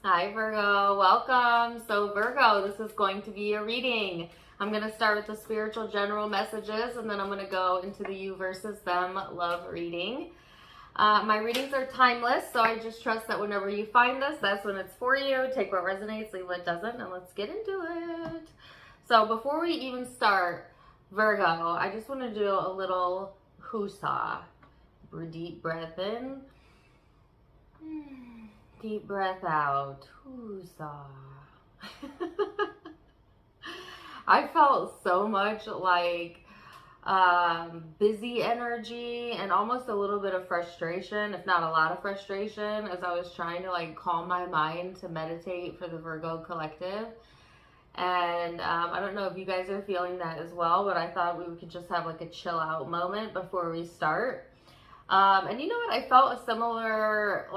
Hi Virgo, welcome. So Virgo, this is going to be a reading. I'm going to start with the spiritual general messages and then I'm going to go into the you versus them love reading. My readings are timeless, so I just trust that whenever you find this, that's when it's for you. Take what resonates, leave what doesn't, and let's get into it. So before we even start, Virgo, I just want to do a little whoosah. Deep breath in. Deep breath out. Woosah. I felt so much like busy energy and almost a little bit of frustration, if not a lot of frustration, as I was trying to calm my mind to meditate for the Virgo collective. And I don't know if you guys are feeling that as well, but I thought we could just have a chill out moment before we start. And you know what? I felt a similar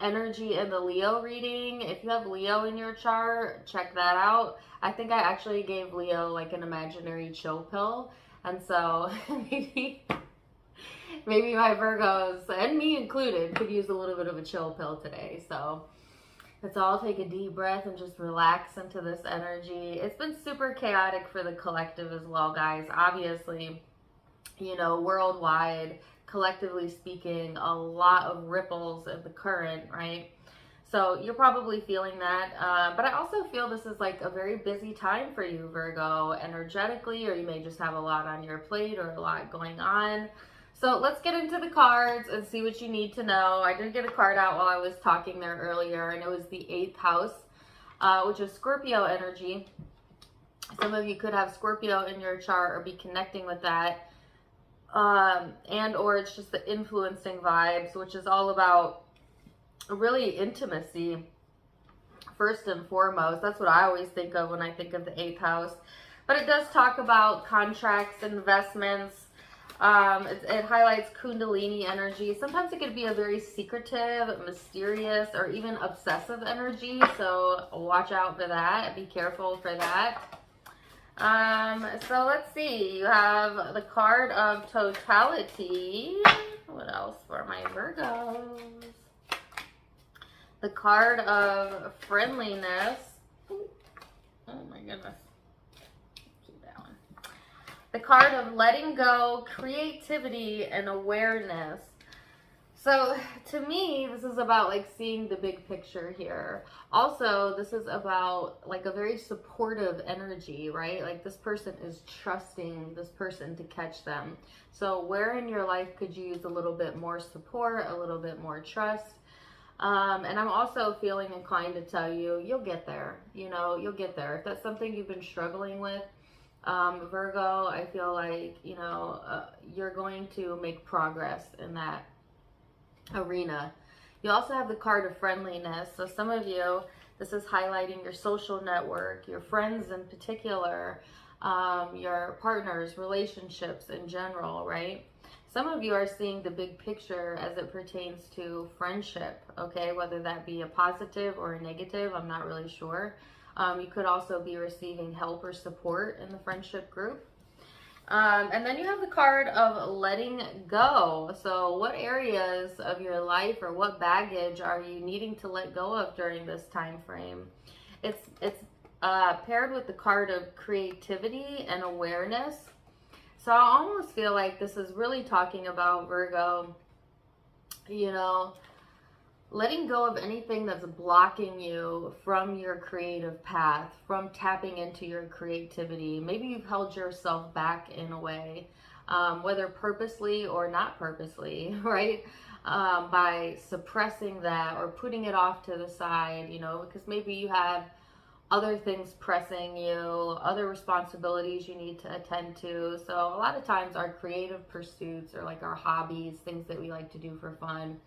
energy in the Leo reading. If you have Leo in your chart, check that out. I think I actually gave Leo an imaginary chill pill. And so maybe my Virgos, and me included, could use a little bit of a chill pill today. So let's all take a deep breath and just relax into this energy. It's been super chaotic for the collective as well, guys. Obviously, worldwide, collectively speaking, a lot of ripples of the current, right? So you're probably feeling that. But I also feel this is a very busy time for you, Virgo, energetically, or you may just have a lot on your plate or a lot going on. So let's get into the cards and see what you need to know. I did get a card out while I was talking there earlier, and it was the 8th house, which is Scorpio energy. Some of you could have Scorpio in your chart or be connecting with that. And or it's just the influencing vibes, which is all about really intimacy first and foremost. That's what I always think of when I think of the 8th house. But it does talk about contracts, investments. It highlights Kundalini energy. Sometimes it could be a very secretive, mysterious, or even obsessive energy. So watch out for that. Be careful for that. So let's see. You have the card of totality. What else for my Virgos? The card of friendliness. Oh my goodness. Keep that one. The card of letting go, creativity, and awareness. So to me, this is about seeing the big picture here. Also, this is about a very supportive energy, right? This person is trusting this person to catch them. So where in your life could you use a little bit more support, a little bit more trust? And I'm also feeling inclined to tell you, you'll get there. You'll get there. If that's something you've been struggling with, Virgo, I feel you're going to make progress in that arena. You also have the card of friendliness. So some of you, this is highlighting your social network, your friends in particular, your partners, relationships in general, right? Some of you are seeing the big picture as it pertains to friendship, okay? Whether that be a positive or a negative, I'm not really sure. You could also be receiving help or support in the friendship group. And then you have the card of letting go. So what areas of your life or what baggage are you needing to let go of during this time frame? It's paired with the card of creativity and awareness. So I almost feel like this is really talking about, Virgo, letting go of anything that's blocking you from your creative path, from tapping into your creativity. Maybe you've held yourself back in a way, whether purposely or not purposely, right? By suppressing that or putting it off to the side, because maybe you have other things pressing you, other responsibilities you need to attend to. So a lot of times our creative pursuits or our hobbies, things that we like to do for fun,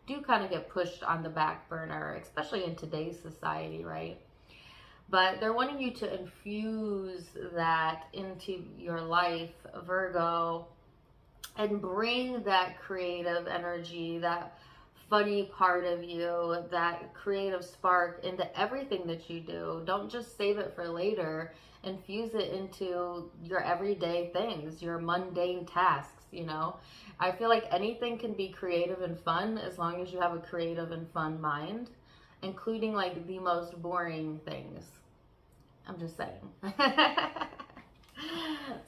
do kind of get pushed on the back burner, especially in today's society, right? But they're wanting you to infuse that into your life, Virgo, and bring that creative energy, that funny part of you, that creative spark into everything that you do. Don't just save it for later. Infuse it into your everyday things, your mundane tasks, I feel like anything can be creative and fun as long as you have a creative and fun mind. including like the most boring things. I'm just saying.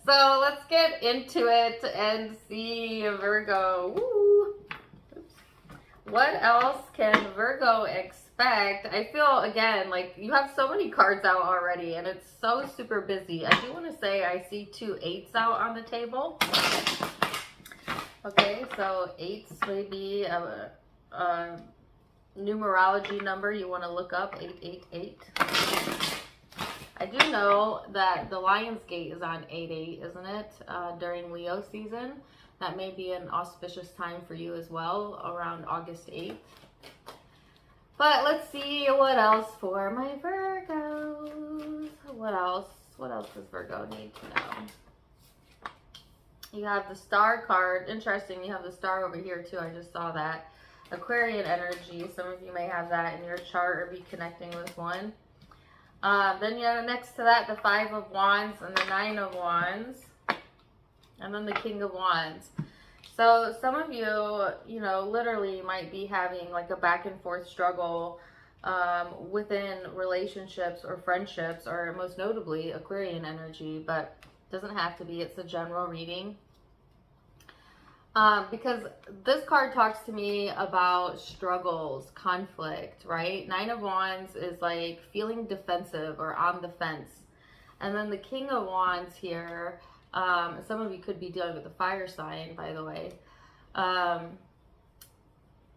So let's get into it and see Virgo. Woo. What else can Virgo expect? I feel, again, like you have so many cards out already and it's so super busy. I do want to say I see 2 8s out on the table. Okay, so 8s may be a numerology number you want to look up, 888. I do know that the Lion's Gate is on 8/8, isn't it? During Leo season. That may be an auspicious time for you as well, around August 8th. But let's see what else for my Virgos. What else? What else does Virgo need to know? You have the Star card. Interesting, you have the Star over here too. I just saw that. Aquarian energy. Some of you may have that in your chart or be connecting with one. Then you have next to that the 5 of Wands and the 9 of Wands. And then the King of Wands. So some of you, you know, literally might be having like a back and forth struggle within relationships or friendships, or most notably Aquarian energy, but it doesn't have to be. It's a general reading. Because this card talks to me about struggles, conflict, right? 9 of Wands is like feeling defensive or on the fence. And then the King of Wands here, some of you could be dealing with a fire sign, by the way,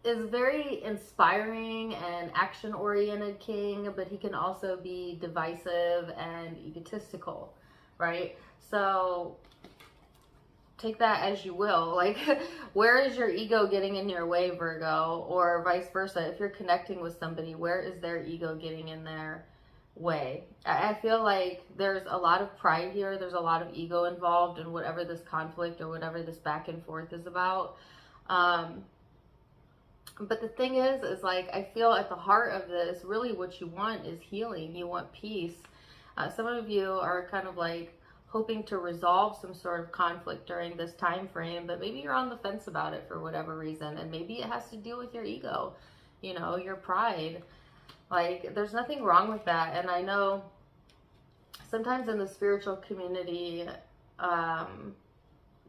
is very inspiring and action-oriented king, but he can also be divisive and egotistical, right? So take that as you will. Like, where is your ego getting in your way, Virgo? Or vice versa. If you're connecting with somebody, where is their ego getting in their way? I feel like there's a lot of pride here. There's a lot of ego involved in whatever this conflict or whatever this back and forth is about. But the thing is like, I feel at the heart of this, really what you want is healing. You want peace. Some of you are kind of like hoping to resolve some sort of conflict during this time frame, but maybe you're on the fence about it for whatever reason, and maybe it has to deal with your ego, you know, your pride. Like, there's nothing wrong with that. And I know sometimes in the spiritual community,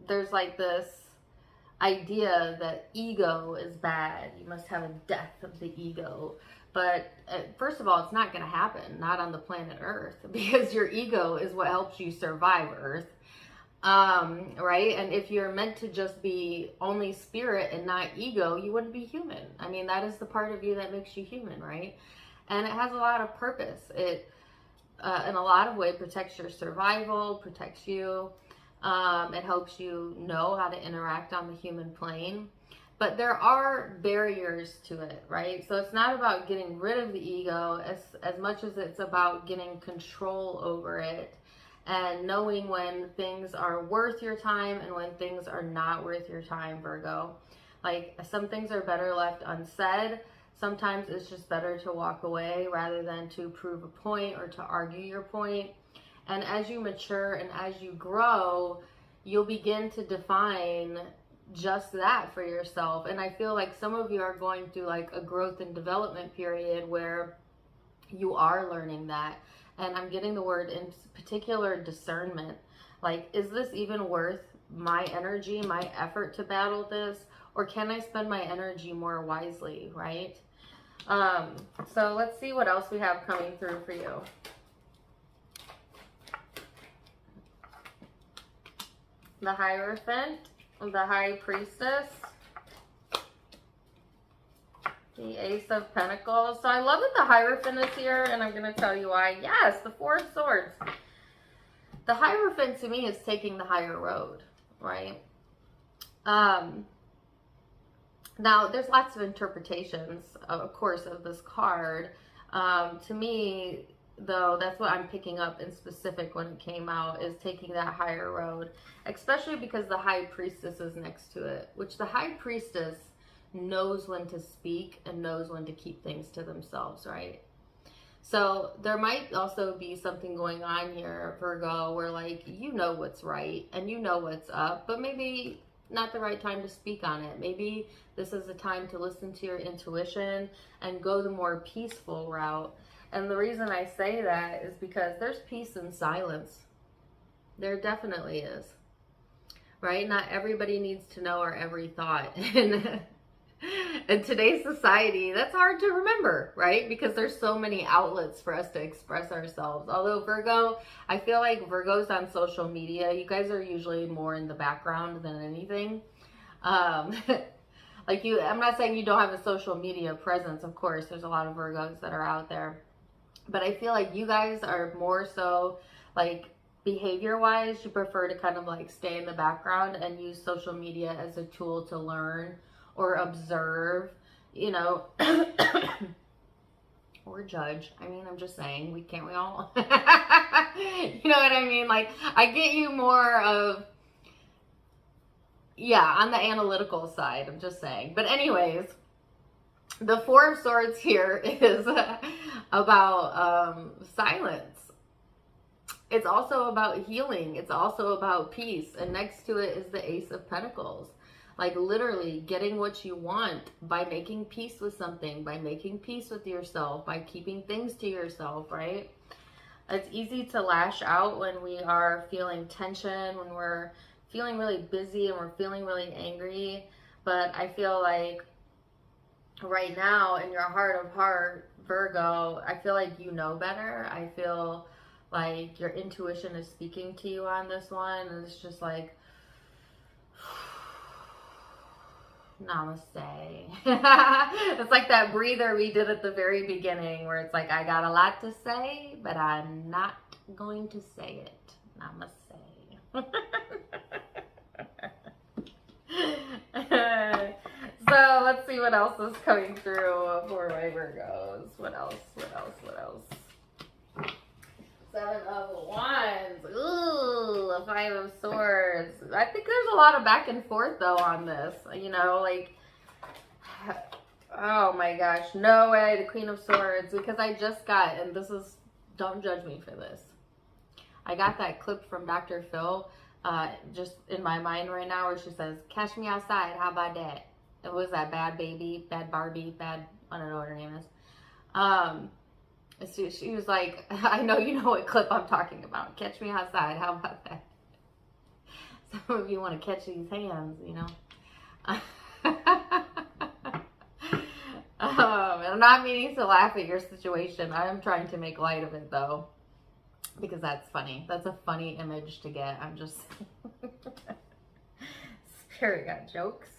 there's like this idea that ego is bad. You must have a death of the ego. But first of all, it's not going to happen, not on the planet Earth, because your ego is what helps you survive Earth, right? And if you're meant to just be only spirit and not ego, you wouldn't be human. I mean, that is the part of you that makes you human, right? And it has a lot of purpose. It, in a lot of ways, protects your survival, protects you. It helps you know how to interact on the human plane. But there are barriers to it, right? So it's not about getting rid of the ego as much as it's about getting control over it and knowing when things are worth your time and when things are not worth your time, Virgo. Like, some things are better left unsaid. Sometimes it's just better to walk away rather than to prove a point or to argue your point. And as you mature and as you grow, you'll begin to define just that for yourself. And I feel like some of you are going through like a growth and development period where you are learning that. And I'm getting the word in particular discernment. Like, is this even worth my energy, my effort to battle this? Or can I spend my energy more wisely, right? So let's see what else we have coming through for you. The Hierophant, the High Priestess, the Ace of Pentacles. So I love that the Hierophant is here, and I'm going to tell you why. Yes, the Four of Swords. The Hierophant to me is taking the higher road, right? Now, there's lots of interpretations, of course, of this card. To me, though, that's what I'm picking up in specific when it came out, is taking that higher road, especially because the High Priestess is next to it, which the High Priestess knows when to speak and knows when to keep things to themselves, right? So there might also be something going on here, Virgo, where like, you know what's right and you know what's up, but maybe not the right time to speak on it. Maybe this is a time to listen to your intuition and go the more peaceful route. And the reason I say that is because there's peace in silence. There definitely is. Right? Not everybody needs to know our every thought. And in today's society, that's hard to remember, right? Because there's so many outlets for us to express ourselves. Although Virgo, I feel like Virgos on social media, you guys are usually more in the background than anything. Like I'm not saying you don't have a social media presence. Of course, there's a lot of Virgos that are out there. But I feel like you guys are more so like behavior wise, you prefer to kind of like stay in the background and use social media as a tool to learn or observe, you know, or judge. I mean, I'm just saying, can't we all? You know what I mean? Like, I get you more of, yeah, on the analytical side, I'm just saying. But anyways, the Four of Swords here is about silence. It's also about healing. It's also about peace. And next to it is the Ace of Pentacles. Like literally getting what you want by making peace with something, by making peace with yourself, by keeping things to yourself, right? It's easy to lash out when we are feeling tension, when we're feeling really busy and we're feeling really angry. But I feel like right now in your heart of heart, Virgo, I feel like you know better. I feel like your intuition is speaking to you on this one. And it's just like, namaste. It's like that breather we did at the very beginning where it's like, I got a lot to say, but I'm not going to say it. Namaste. So let's see what else is coming through for my Virgos. What else? Seven of Wands. Ooh, a Five of Swords. I think there's a lot of back and forth though on this. You know, like, oh my gosh, no way, the Queen of Swords. Because I just got, and this is, don't judge me for this, I got that clip from Dr. Phil just in my mind right now where she says, catch me outside, how about that? It was that Bad Baby, Bad Barbie, Bad, I don't know what her name is. She was like, I know you know what clip I'm talking about. Catch me outside. How about that? Some of you want to catch these hands, you know. I'm not meaning to laugh at your situation. I am trying to make light of it, though, because that's funny. That's a funny image to get. I'm just... Spirit got jokes.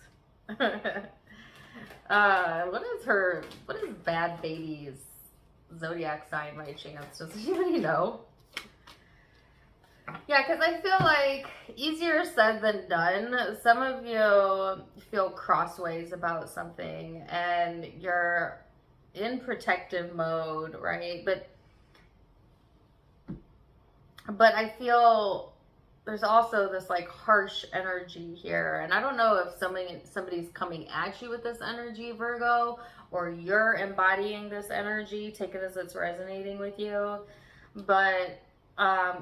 What is Bad Baby's zodiac sign by chance? Does anybody know? Yeah, because I feel like easier said than done. Some of you feel crossways about something and you're in protective mode, right? But I feel there's also this like harsh energy here. And I don't know if somebody's coming at you with this energy, Virgo, or you're embodying this energy. Take it as it's resonating with you. But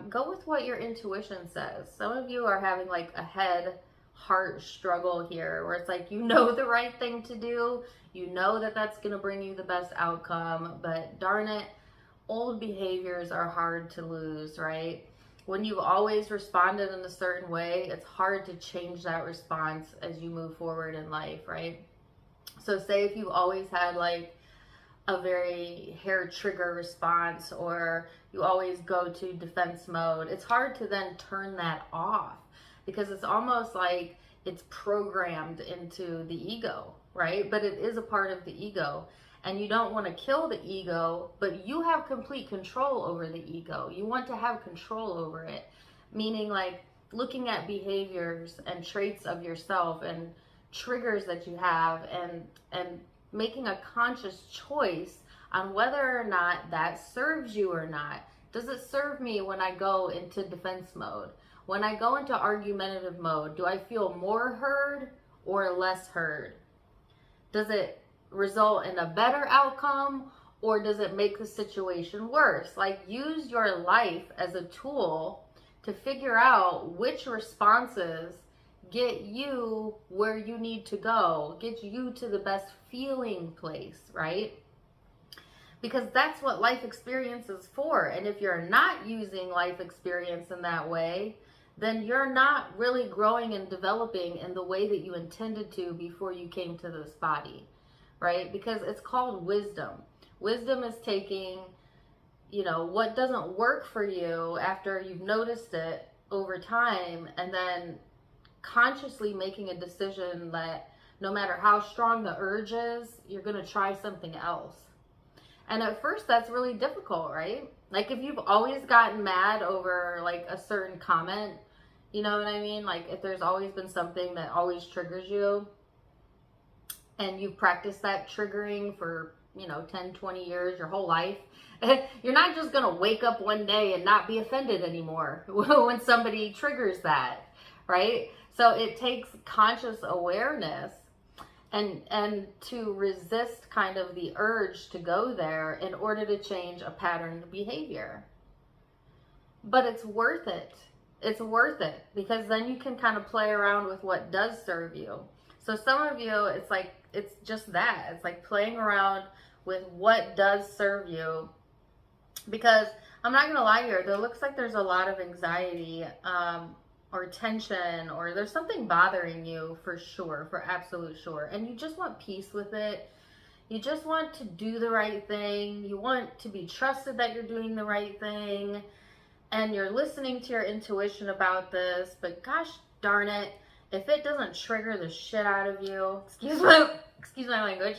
go with what your intuition says. Some of you are having like a head-heart struggle here where it's like, you know the right thing to do. You know that that's going to bring you the best outcome. But darn it, old behaviors are hard to lose, right? When you've always responded in a certain way, it's hard to change that response as you move forward in life, right? So say if you've always had like a very hair trigger response, or you always go to defense mode, it's hard to then turn that off because it's almost like it's programmed into the ego, right? But it is a part of the ego. And you don't want to kill the ego, but you have complete control over the ego. You want to have control over it. Meaning like looking at behaviors and traits of yourself and triggers that you have and making a conscious choice on whether or not that serves you or not. Does it serve me when I go into defense mode? When I go into argumentative mode, do I feel more heard or less heard? Does it result in a better outcome, or does it make the situation worse? Like, use your life as a tool to figure out which responses get you where you need to go, get you to the best feeling place, right? Because that's what life experience is for. And if you're not using life experience in that way, then you're not really growing and developing in the way that you intended to before you came to this body, right? Because it's called wisdom. Wisdom is taking, you know, what doesn't work for you after you've noticed it over time, and then consciously making a decision that no matter how strong the urge is, you're going to try something else. And at first that's really difficult, right? Like if you've always gotten mad over like a certain comment, you know what I mean? Like if there's always been something that always triggers you and you've practiced that triggering for, you know, 10, 20 years, your whole life, you're not just going to wake up one day and not be offended anymore when somebody triggers that, right? So it takes conscious awareness and to resist kind of the urge to go there in order to change a patterned behavior. But it's worth it. It's worth it because then you can kind of play around with what does serve you. So some of you, it's like, it's just that. It's like playing around with what does serve you. Because I'm not going to lie here, there looks like there's a lot of anxiety or tension, or there's something bothering you for sure, for absolute sure. And you just want peace with it. You just want to do the right thing. You want to be trusted that you're doing the right thing. And you're listening to your intuition about this. But gosh darn it, if it doesn't trigger the shit out of you, excuse my language,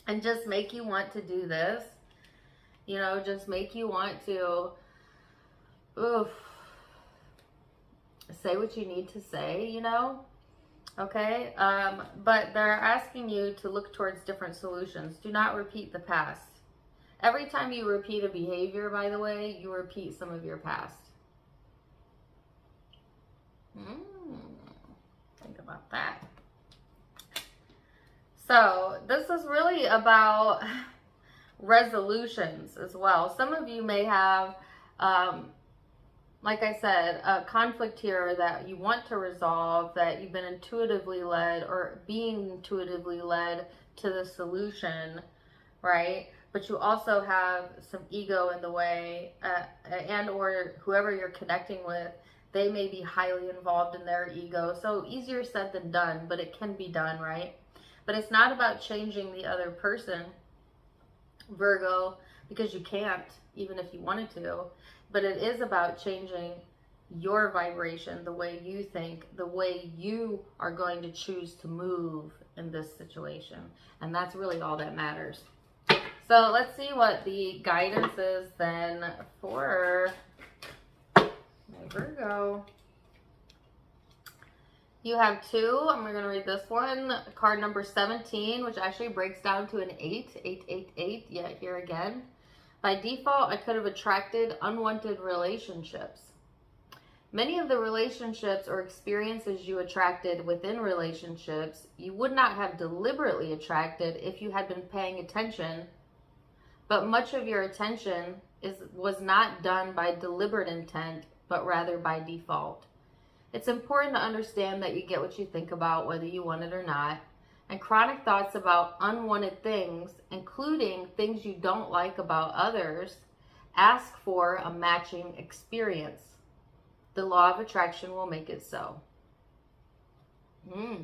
and just make you want to do this, you know, just make you want to, say what you need to say, you know, okay? But they're asking you to look towards different solutions. Do not repeat the past. Every time you repeat a behavior, by the way, you repeat some of your past. Think about that. So this is really about resolutions as well. Some of you may have, like I said, a conflict here that you want to resolve, that you've been intuitively led or being intuitively led to the solution, right? But you also have some ego in the way, and or whoever you're connecting with, they may be highly involved in their ego. So easier said than done, but it can be done, right? But it's not about changing the other person, Virgo, because you can't, even if you wanted to. But it is about changing your vibration, the way you think, the way you are going to choose to move in this situation. And that's really all that matters. So let's see what the guidance is then for my Virgo. You have two. I'm going to read this one. Card number 17, which actually breaks down to an 8. 8, 8, 8. Yeah, here again. By default, I could have attracted unwanted relationships. Many of the relationships or experiences you attracted within relationships, you would not have deliberately attracted if you had been paying attention. But much of your attention was not done by deliberate intent, but rather by default. It's important to understand that you get what you think about, whether you want it or not. And chronic thoughts about unwanted things, including things you don't like about others, ask for a matching experience. The law of attraction will make it so.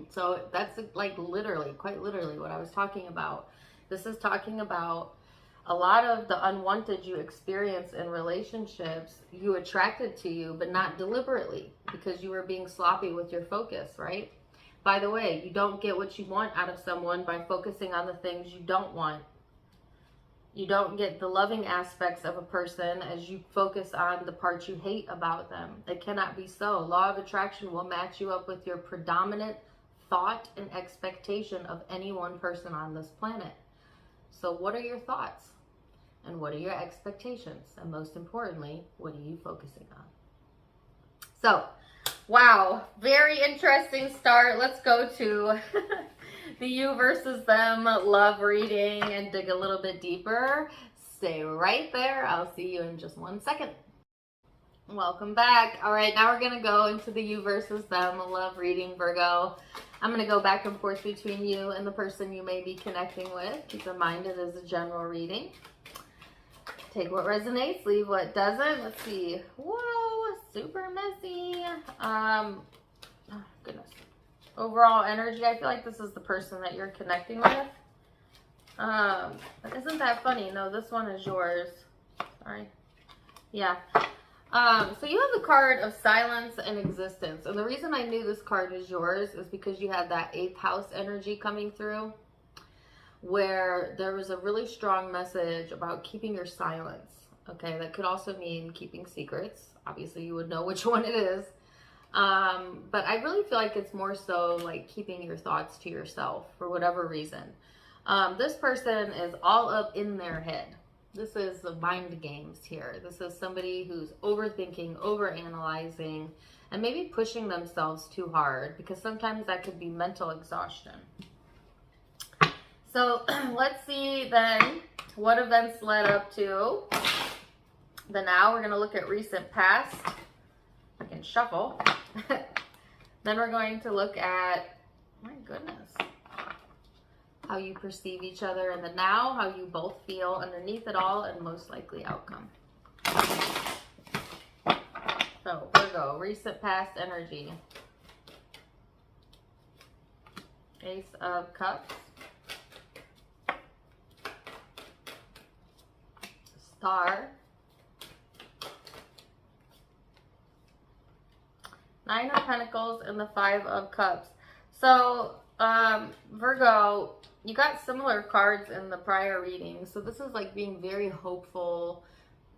So that's like literally, quite literally what I was talking about. This is talking about a lot of the unwanted you experience in relationships, you attracted to you, but not deliberately, because you were being sloppy with your focus, right? By the way, you don't get what you want out of someone by focusing on the things you don't want. You don't get the loving aspects of a person as you focus on the parts you hate about them. It cannot be so. Law of attraction will match you up with your predominant thought and expectation of any one person on this planet. So what are your thoughts? And what are your expectations? And most importantly, what are you focusing on? So, wow, very interesting start. Let's go to the you versus them love reading and dig a little bit deeper. Stay right there. I'll see you in just 1 second. Welcome back. All right, now we're going to go into the you versus them love reading, Virgo. I'm going to go back and forth between you and the person you may be connecting with. Keep in mind it is a general reading. Take what resonates, leave what doesn't. Let's see. Whoa, super messy. Oh, goodness. Overall energy, I feel like this is the person that you're connecting with. Isn't that funny? No, this one is yours. Sorry. Yeah. So you have the card of silence and existence. And the reason I knew this card is yours is because you had that 8th house energy coming through, where there was a really strong message about keeping your silence. Okay, that could also mean keeping secrets. Obviously, you would know which one it is. But I really feel like it's more so like keeping your thoughts to yourself for whatever reason. This person is all up in their head. This is the mind games here. This is somebody who's overthinking, overanalyzing, and maybe pushing themselves too hard, because sometimes that could be mental exhaustion. So let's see then what events led up to the now. We're going to look at recent past. I can shuffle. Then we're going to look at, my goodness, how you perceive each other in the now, how you both feel underneath it all, and most likely outcome. So, Virgo, recent past energy. Ace of Cups. Star. 9 of Pentacles and the 5 of Cups. So, Virgo, you got similar cards in the prior reading. So this is like being very hopeful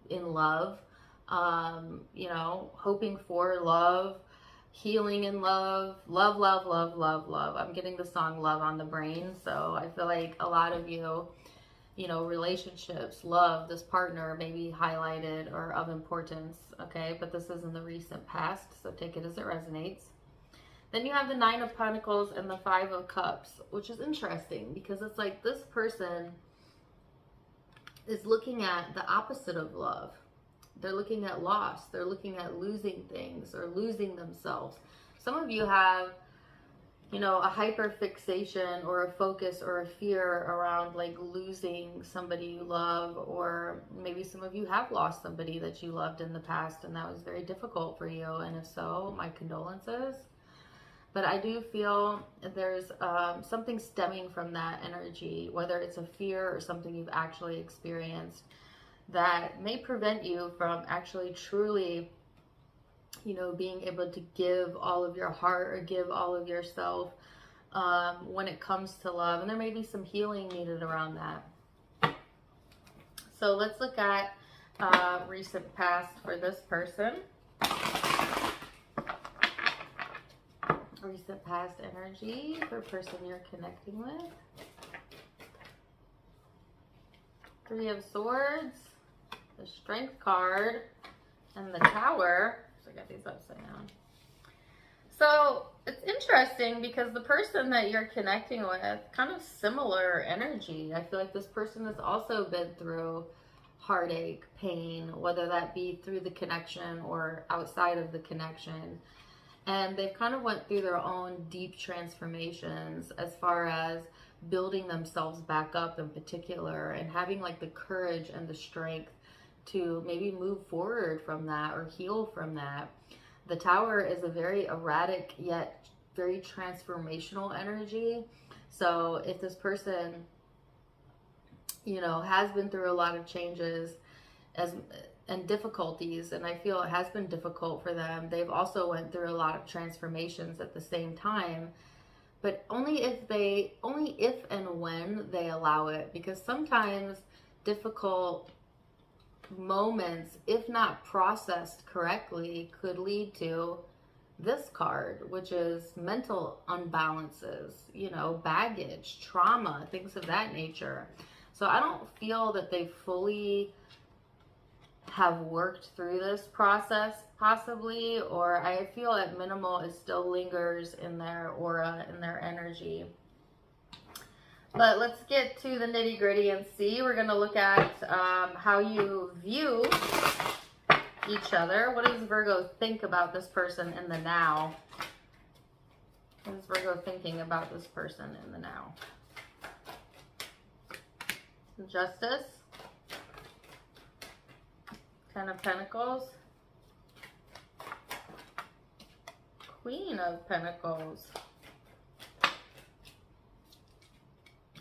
in love, you know, hoping for love, healing in love, love, love, love, love, love. I'm getting the song Love on the brain. So I feel like a lot of you, you know, relationships, love, this partner may be highlighted or of importance, okay? But this is in the recent past, so take it as it resonates. Then you have the 9 of Pentacles and the 5 of Cups, which is interesting because it's like this person is looking at the opposite of love. They're looking at loss. They're looking at losing things or losing themselves. Some of you have, you know, a hyper fixation or a focus or a fear around like losing somebody you love, or maybe some of you have lost somebody that you loved in the past and that was very difficult for you. And if so, my condolences. But I do feel there's something stemming from that energy, whether it's a fear or something you've actually experienced, that may prevent you from actually truly, you know, being able to give all of your heart or give all of yourself when it comes to love. And there may be some healing needed around that. So let's look at recent past for this person. Recent past energy for a person you're connecting with. 3 of Swords, the Strength card, and the Tower. So I got these upside down. So it's interesting because the person that you're connecting with, kind of similar energy. I feel like this person has also been through heartache, pain, whether that be through the connection or outside of the connection. And they've kind of went through their own deep transformations as far as building themselves back up in particular, and having like the courage and the strength to maybe move forward from that or heal from that. The Tower is a very erratic yet very transformational energy. So if this person, you know, has been through a lot of changes and difficulties, and I feel it has been difficult for them, they've also went through a lot of transformations at the same time, but only if and when they allow it, because sometimes difficult moments, if not processed correctly, could lead to this card, which is mental unbalances, you know, baggage, trauma, things of that nature. So I don't feel that they fully have worked through this process, possibly, or I feel at minimal it still lingers in their aura, in their energy. But let's get to the nitty gritty and see. We're going to look at how you view each other. What does Virgo think about this person in the now? What is Virgo thinking about this person in the now? Justice. Ten of Pentacles. Queen of Pentacles.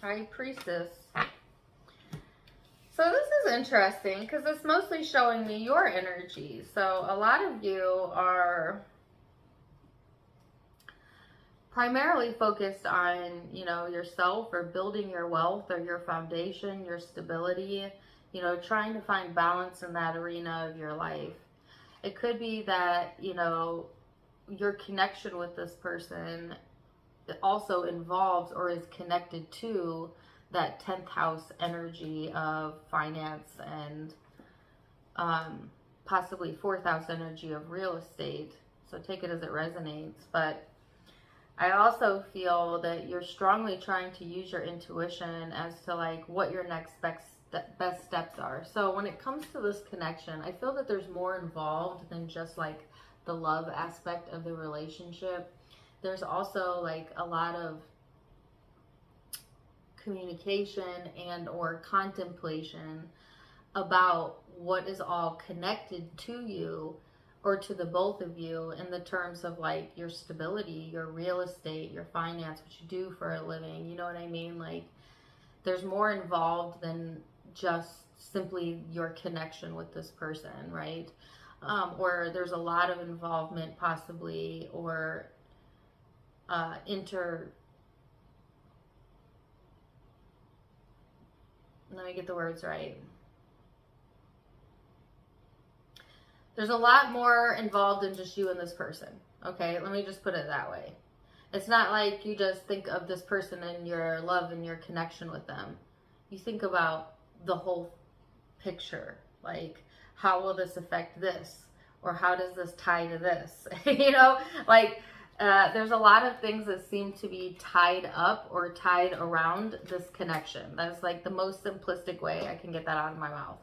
High Priestess. So this is interesting because it's mostly showing me your energy. So a lot of you are primarily focused on, you know, yourself or building your wealth or your foundation, your stability, you know, trying to find balance in that arena of your life. It could be that, you know, your connection with this person also involves or is connected to that 10th house energy of finance and possibly 4th house energy of real estate. So take it as it resonates. But I also feel that you're strongly trying to use your intuition as to like what your next best steps are. So when it comes to this connection, I feel that there's more involved than just like the love aspect of the relationship. There's also like a lot of communication and or contemplation about what is all connected to you or to the both of you in the terms of like your stability, your real estate, your finance, what you do for a living. You know what I mean? Like there's more involved than just simply your connection with this person, right? Or there's a lot of involvement possibly, or let me get the words right. There's a lot more involved than just you and this person. Okay, let me just put it that way. It's not like you just think of this person and your love and your connection with them. You think about the whole picture. Like, how will this affect this? Or how does this tie to this? You know, like there's a lot of things that seem to be tied up or tied around this connection. That's like the most simplistic way I can get that out of my mouth.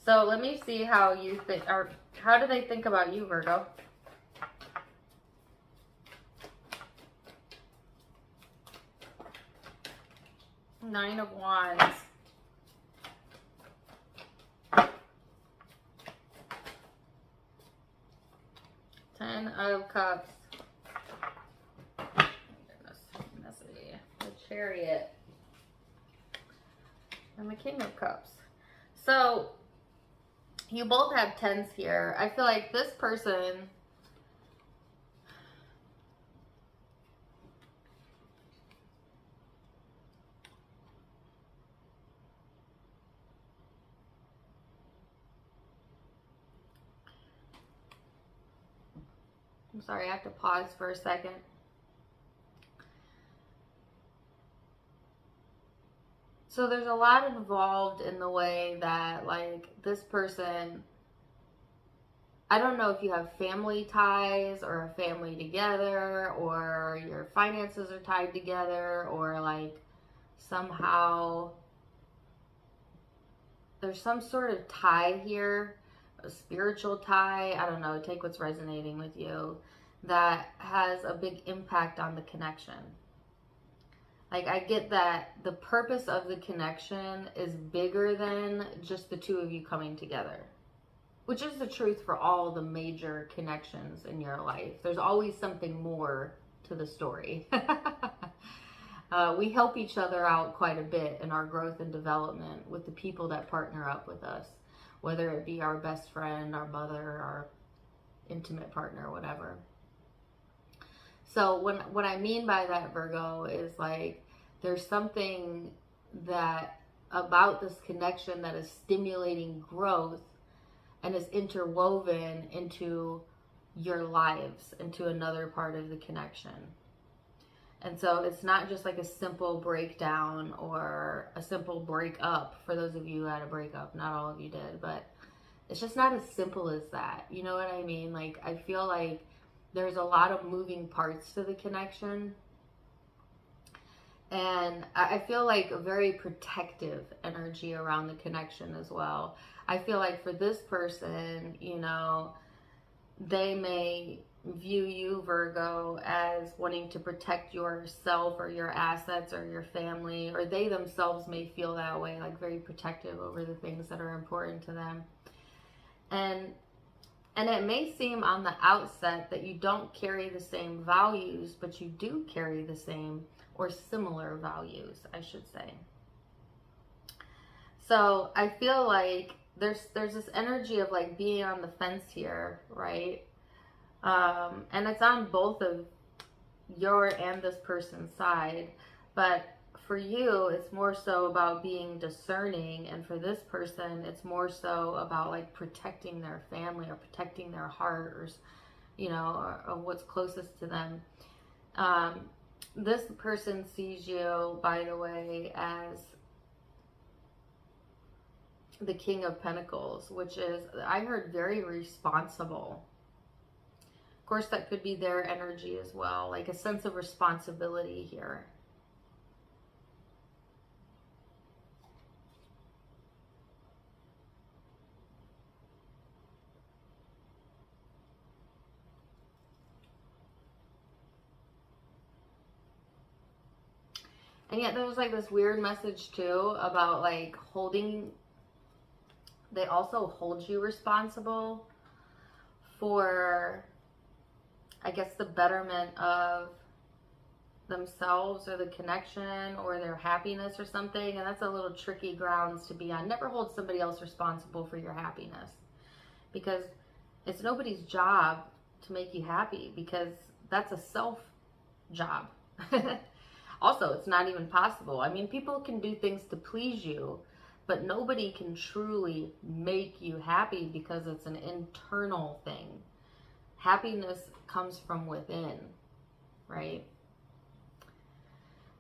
So let me see how you think, or how do they think about you, Virgo? Nine of Wands. Ten of Cups. Oh my goodness, messy. The Chariot. And the King of Cups. So, you both have tens here. I feel like this person I'm sorry, I have to pause for a second. So there's a lot involved in the way that, like, this person, I don't know if you have family ties or a family together, or your finances are tied together, or like somehow there's some sort of tie here, a spiritual tie, I don't know, take what's resonating with you, that has a big impact on the connection. Like, I get that the purpose of the connection is bigger than just the two of you coming together, which is the truth for all the major connections in your life. There's always something more to the story. We help each other out quite a bit in our growth and development with the people that partner up with us, whether it be our best friend, our mother, our intimate partner, whatever. So what I mean by that, Virgo, is like there's something that about this connection that is stimulating growth and is interwoven into your lives, into another part of the connection. And so it's not just like a simple breakdown or a simple breakup. For those of you who had a breakup, not all of you did, but it's just not as simple as that. You know what I mean? Like, I feel like there's a lot of moving parts to the connection. And I feel like a very protective energy around the connection as well. I feel like for this person, you know, they may view you, Virgo, as wanting to protect yourself or your assets or your family, or they themselves may feel that way, like very protective over the things that are important to them. And it may seem on the outset that you don't carry the same values, but you do carry the same or similar values, I should say. So I feel like there's this energy of like being on the fence here, right? And it's on both of your and this person's side. But for you, it's more so about being discerning. And for this person, it's more so about like protecting their family or protecting their heart, or, you know, or what's closest to them. This person sees you, by the way, as the King of Pentacles, which is, I heard, very responsible. Of course, that could be their energy as well, like a sense of responsibility here. And yet there was like this weird message too about like holding, they also hold you responsible for, I guess, the betterment of themselves or the connection or their happiness or something. And that's a little tricky grounds to be on. Never hold somebody else responsible for your happiness, because it's nobody's job to make you happy, because that's a self job. Also, it's not even possible. I mean, people can do things to please you, but nobody can truly make you happy, because it's an internal thing. Happiness comes from within, right?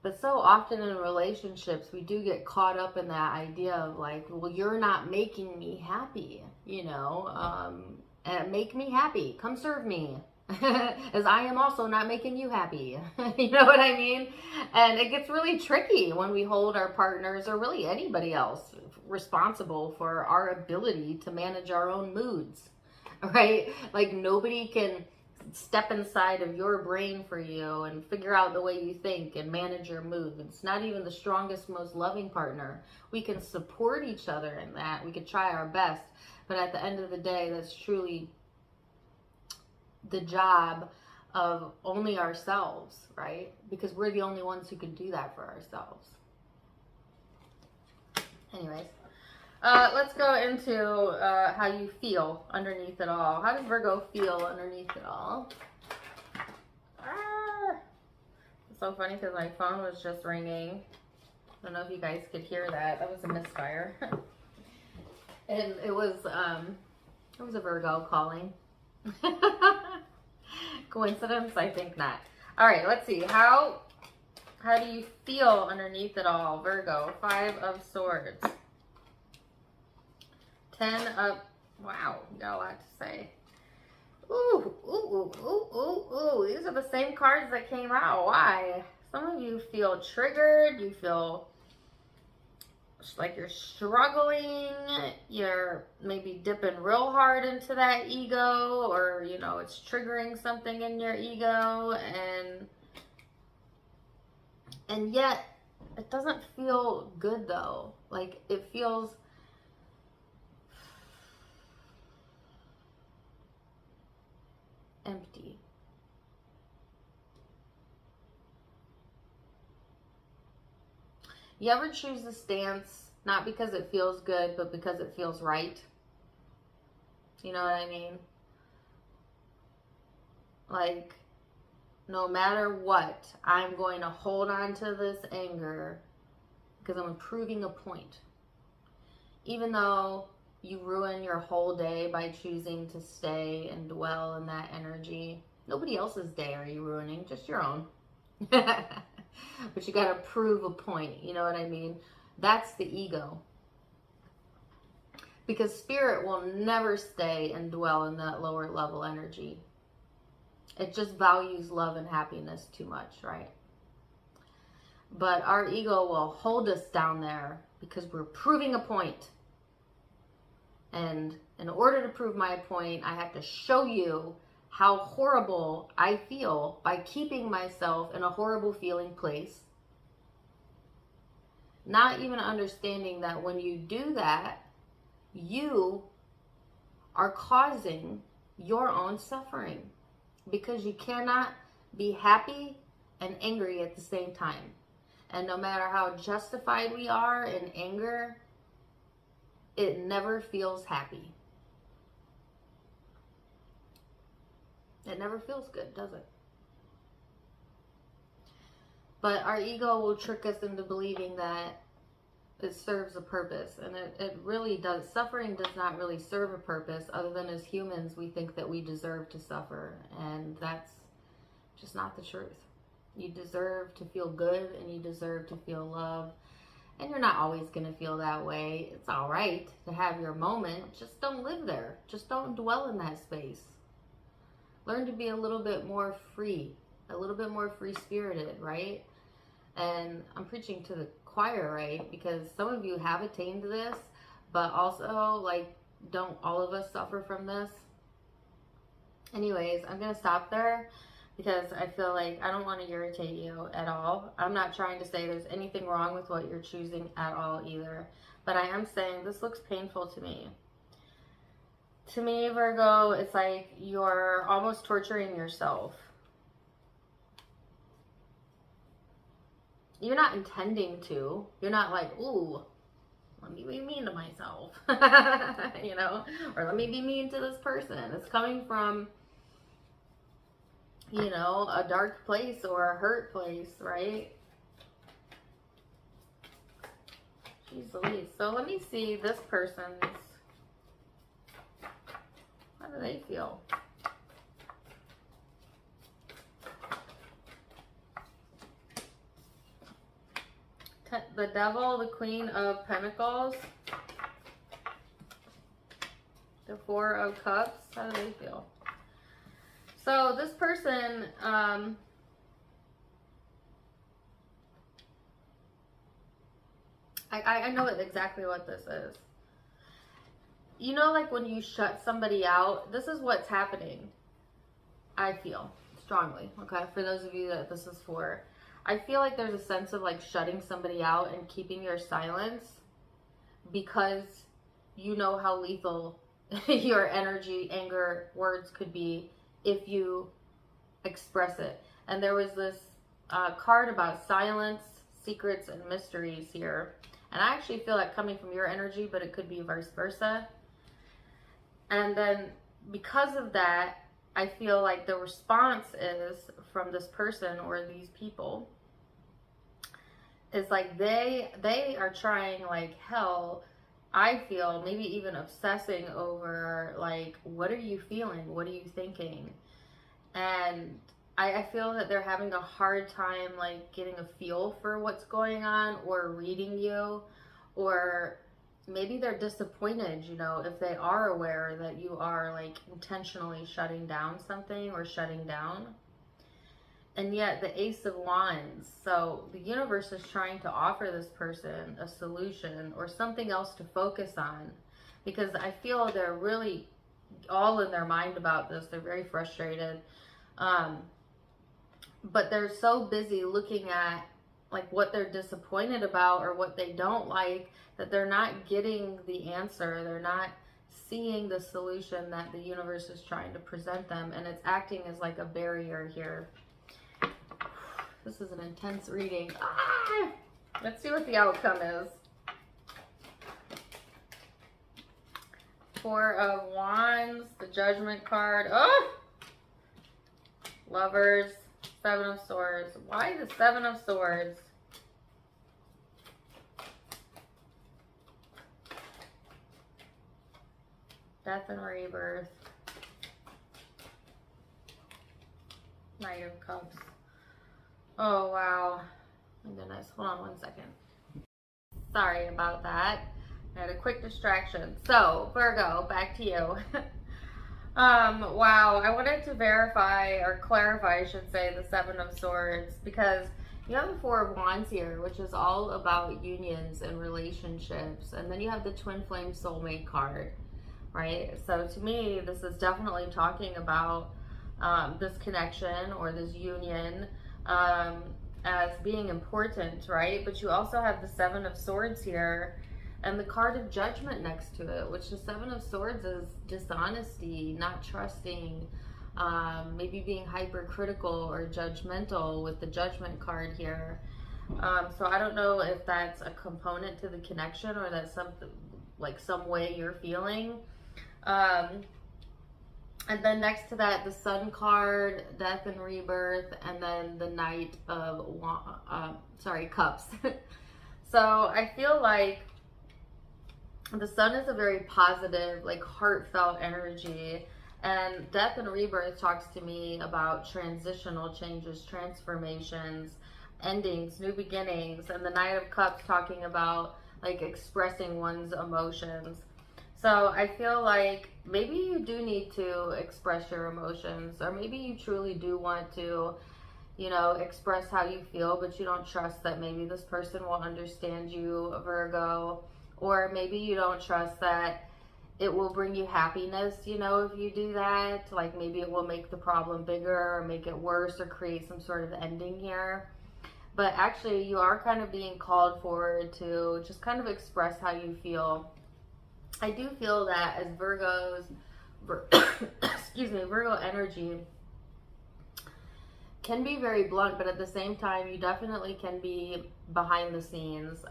But so often in relationships, we do get caught up in that idea of like, well, you're not making me happy, you know, and make me happy. Come serve me. As I am also not making you happy. You know what I mean? And it gets really tricky when we hold our partners, or really anybody else, responsible for our ability to manage our own moods, right? Like nobody can step inside of your brain for you and figure out the way you think and manage your mood. It's not even the strongest, most loving partner. We can support each other in that. We could try our best, but at the end of the day, that's truly the job of only ourselves, right? Because we're the only ones who can do that for ourselves. Anyways, let's go into how you feel underneath it all. How does Virgo feel underneath it all? It's so funny because my phone was just ringing. I don't know if you guys could hear that. That was a misfire. And it was a Virgo calling. Coincidence? I think not. All right, let's see. How do you feel underneath it all, Virgo? 5 of Swords. 10 of... Wow, you got a lot to say. Ooh, ooh, ooh, ooh, ooh, ooh. These are the same cards that came out. Why? Some of you feel triggered. You feel like you're struggling, you're maybe dipping real hard into that ego, or you know, it's triggering something in your ego, and yet it doesn't feel good though. Like it feels empty. You ever choose the stance, not because it feels good, but because it feels right? You know what I mean? Like, no matter what, I'm going to hold on to this anger because I'm proving a point. Even though you ruin your whole day by choosing to stay and dwell in that energy, nobody else's day are you ruining, just your own. But you got to prove a point, you know what I mean? That's the ego. Because spirit will never stay and dwell in that lower level energy. It just values love and happiness too much, right? But our ego will hold us down there because we're proving a point. And in order to prove my point, I have to show you how horrible I feel by keeping myself in a horrible feeling place. Not even understanding that when you do that, you are causing your own suffering, because you cannot be happy and angry at the same time. And no matter how justified we are in anger, it never feels happy. It never feels good, does it? But our ego will trick us into believing that it serves a purpose. And it really does. Suffering does not really serve a purpose, other than as humans, we think that we deserve to suffer. And that's just not the truth. You deserve to feel good, and you deserve to feel love. And you're not always going to feel that way. It's all right to have your moment. Just don't live there. Just don't dwell in that space. Learn to be a little bit more free, a little bit more free-spirited, right? And I'm preaching to the choir, right? Because some of you have attained this, but also, like, don't all of us suffer from this? Anyways, I'm going to stop there, because I feel like I don't want to irritate you at all. I'm not trying to say there's anything wrong with what you're choosing at all either. But I am saying this looks painful to me. To me, Virgo, it's like you're almost torturing yourself. You're not intending to. You're not like, ooh, let me be mean to myself. You know? Or let me be mean to this person. It's coming from, you know, a dark place or a hurt place, right? Jeez Louise. So let me see this person's, how do they feel? The Devil, the Queen of Pentacles, the Four of Cups. How do they feel? So this person, I know exactly what this is. You know, like when you shut somebody out, this is what's happening. I feel strongly, okay? For those of you that this is for, I feel like there's a sense of like shutting somebody out and keeping your silence, because you know how lethal your energy, anger, words could be if you express it. And there was this card about silence, secrets, and mysteries here. And I actually feel like coming from your energy, but it could be vice versa. And then because of that, I feel like the response is from this person or these people is like they are trying like hell. I feel maybe even obsessing over like, what are you feeling? What are you thinking? And I feel that they're having a hard time like getting a feel for what's going on or reading you, or maybe they're disappointed, you know, if they are aware that you are like intentionally shutting down something or shutting down. And yet the Ace of Wands, so the universe is trying to offer this person a solution or something else to focus on, because I feel they're really all in their mind about this. They're very frustrated. But they're so busy looking at like what they're disappointed about or what they don't like, that they're not getting the answer. They're not seeing the solution that the universe is trying to present them, and it's acting as like a barrier here. This is an intense reading. Ah! Let's see what the outcome is. Four of Wands, the Judgment card. Oh! Lovers, Seven of Swords. Why the Seven of Swords? Death and Rebirth. Knight of Cups. Oh, wow. My goodness. Hold on one second. Sorry about that. I had a quick distraction. So, Virgo, back to you. Wow. I wanted to verify or clarify, I should say, the Seven of Swords, because You have the Four of Wands here, which is all about unions and relationships. And then you have the Twin Flame Soulmate card, right? So to me, this is definitely talking about this connection or this union as being important, right? But you also have the Seven of Swords here and the card of Judgment next to it, which the Seven of Swords is dishonesty, not trusting, maybe being hypercritical or judgmental with the Judgment card here. So I don't know if that's a component to the connection or that's something like some way you're feeling. And then next to that, the Sun card, Death and Rebirth, and then the Knight of Cups. So I feel like the Sun is a very positive, like heartfelt energy. And Death and Rebirth talks to me about transitional changes, transformations, endings, new beginnings. And the Knight of Cups talking about like expressing one's emotions. So I feel like maybe you do need to express your emotions, or maybe you truly do want to, you know, express how you feel, but you don't trust that maybe this person will understand you, Virgo, or maybe you don't trust that it will bring you happiness, you know, if you do that. Like maybe it will make the problem bigger or make it worse or create some sort of ending here. But actually you are kind of being called forward to just kind of express how you feel. I do feel that as Virgo's, excuse me, Virgo energy can be very blunt, but at the same time, you definitely can be behind the scenes,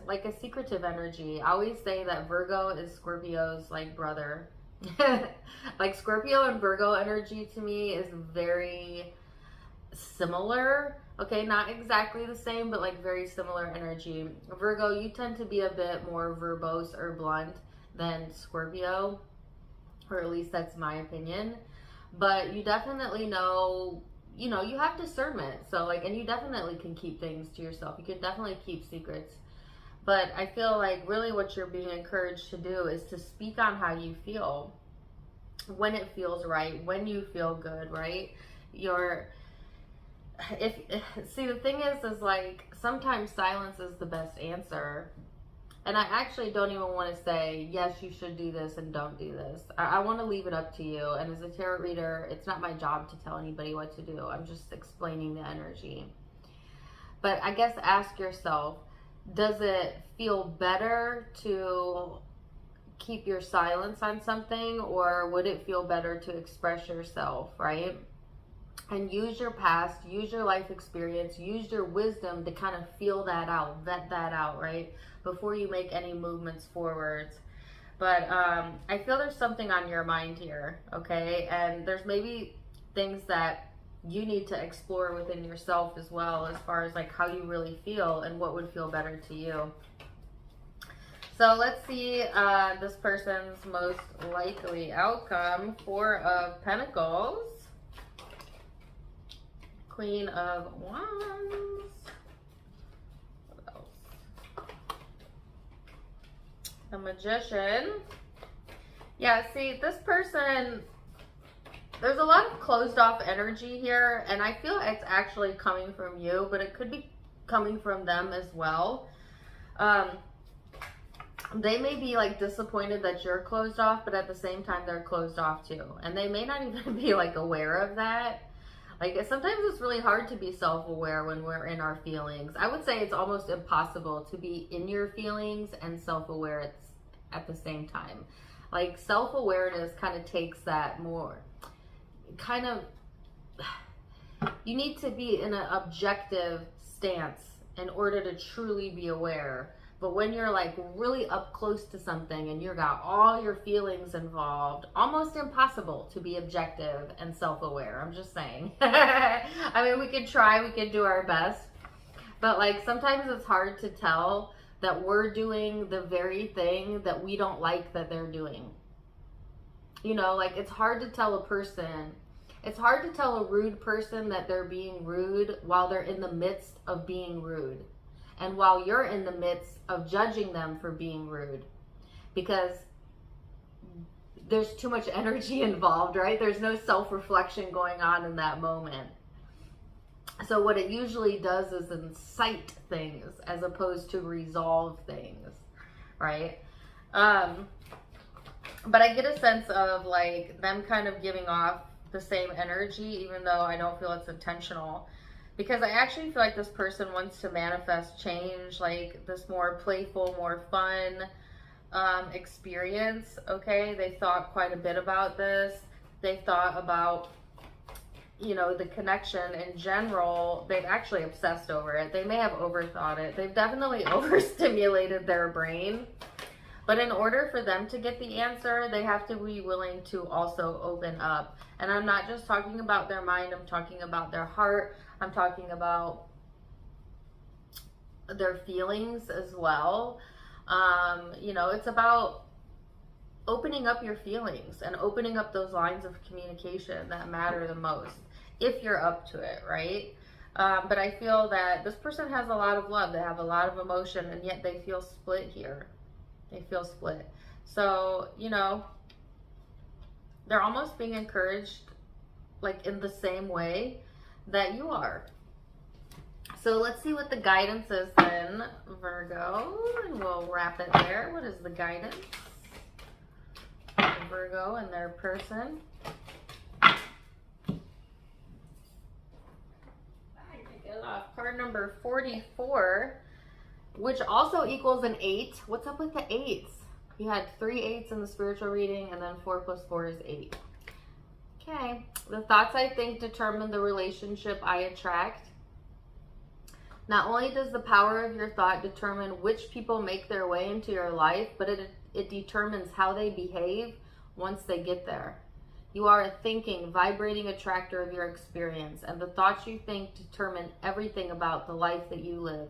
like a secretive energy. I always say that Virgo is Scorpio's like brother. Like Scorpio and Virgo energy to me is very similar. Okay, not exactly the same, but like very similar energy. Virgo, you tend to be a bit more verbose or blunt than Scorpio, or at least that's my opinion. But you definitely know, you know, you have discernment. So like, and you definitely can keep things to yourself. You can definitely keep secrets. But I feel like really what you're being encouraged to do is to speak on how you feel, when it feels right, when you feel good, right? See, the thing is like, sometimes silence is the best answer. And I actually don't even want to say, yes, you should do this and don't do this. I want to leave it up to you. And as a tarot reader, it's not my job to tell anybody what to do. I'm just explaining the energy. But I guess ask yourself, does it feel better to keep your silence on something? Or would it feel better to express yourself, right? And use your past, use your life experience, use your wisdom to kind of feel that out, vet that out, right? Before you make any movements forwards. But I feel there's something on your mind here, okay? And there's maybe things that you need to explore within yourself as well, as far as like how you really feel and what would feel better to you. So let's see this person's most likely outcome. Four of Pentacles. Queen of Wands. What else? The Magician. Yeah, see, this person, there's a lot of closed off energy here, and I feel it's actually coming from you, but it could be coming from them as well. They may be like disappointed that you're closed off, but at the same time, they're closed off too. And they may not even be like aware of that. Like sometimes it's really hard to be self-aware when we're in our feelings. I would say it's almost impossible to be in your feelings and self-aware at the same time. Like self-awareness kind of takes that more, kind of, you need to be in an objective stance in order to truly be aware. But when you're like really up close to something and you've got all your feelings involved, almost impossible to be objective and self-aware. I'm just saying. I mean, we could try, we could do our best. But like sometimes it's hard to tell that we're doing the very thing that we don't like that they're doing. You know, like it's hard to tell a person, it's hard to tell a rude person that they're being rude while they're in the midst of being rude. And while you're in the midst of judging them for being rude, because there's too much energy involved, right? There's no self-reflection going on in that moment. So what it usually does is incite things as opposed to resolve things, right? But I get a sense of like them kind of giving off the same energy, even though I don't feel it's intentional. Because I actually feel like this person wants to manifest change, like this more playful, more fun experience, okay? They thought quite a bit about this. They thought about, you know, the connection in general. They've actually obsessed over it. They may have overthought it. They've definitely overstimulated their brain. But in order for them to get the answer, they have to be willing to also open up. And I'm not just talking about their mind, I'm talking about their heart. I'm talking about their feelings as well. You know, it's about opening up your feelings and opening up those lines of communication that matter the most, if you're up to it, right? But I feel that this person has a lot of love. They have a lot of emotion, and yet they feel split here. They feel split. So, you know, they're almost being encouraged like in the same way that you are. So let's see what the guidance is then, Virgo, and we'll wrap it there. What is the guidance for Virgo and their person? Card number 44, which also equals an 8. What's up with the 8s? You had 3 8s in the spiritual reading, and then 4 plus 4 is 8. Okay. The thoughts I think determine the relationship I attract. Not only does the power of your thought determine which people make their way into your life, but it determines how they behave once they get there. You are a thinking, vibrating attractor of your experience, and the thoughts you think determine everything about the life that you live.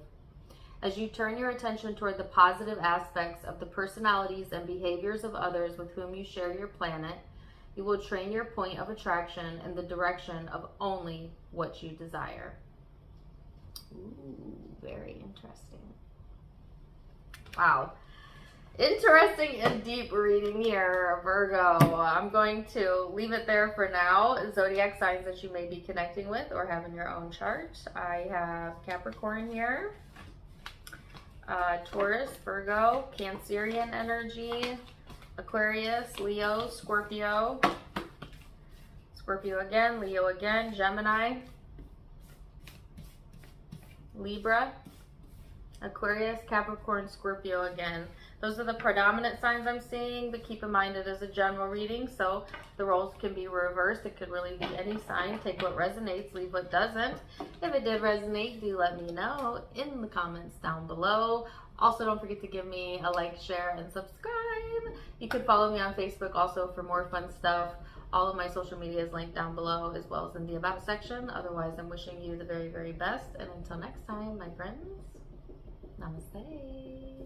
As you turn your attention toward the positive aspects of the personalities and behaviors of others with whom you share your planet, you will train your point of attraction in the direction of only what you desire. Ooh, very interesting. Wow. Interesting and deep reading here, Virgo. I'm going to leave it there for now. Zodiac signs that you may be connecting with or have in your own chart. I have Capricorn here, Taurus, Virgo, Cancerian energy, Aquarius, Leo, Scorpio, Scorpio again, Leo again, Gemini, Libra, Aquarius, Capricorn, Scorpio again. Those are the predominant signs I'm seeing, but keep in mind it is a general reading, so the roles can be reversed. It could really be any sign. Take what resonates, leave what doesn't. If it did resonate, do let me know in the comments down below. Also, don't forget to give me a like, share, and subscribe. You can follow me on Facebook also for more fun stuff. All of my social media is linked down below as well as in the About section. Otherwise, I'm wishing you the very, very best. And until next time, my friends, namaste.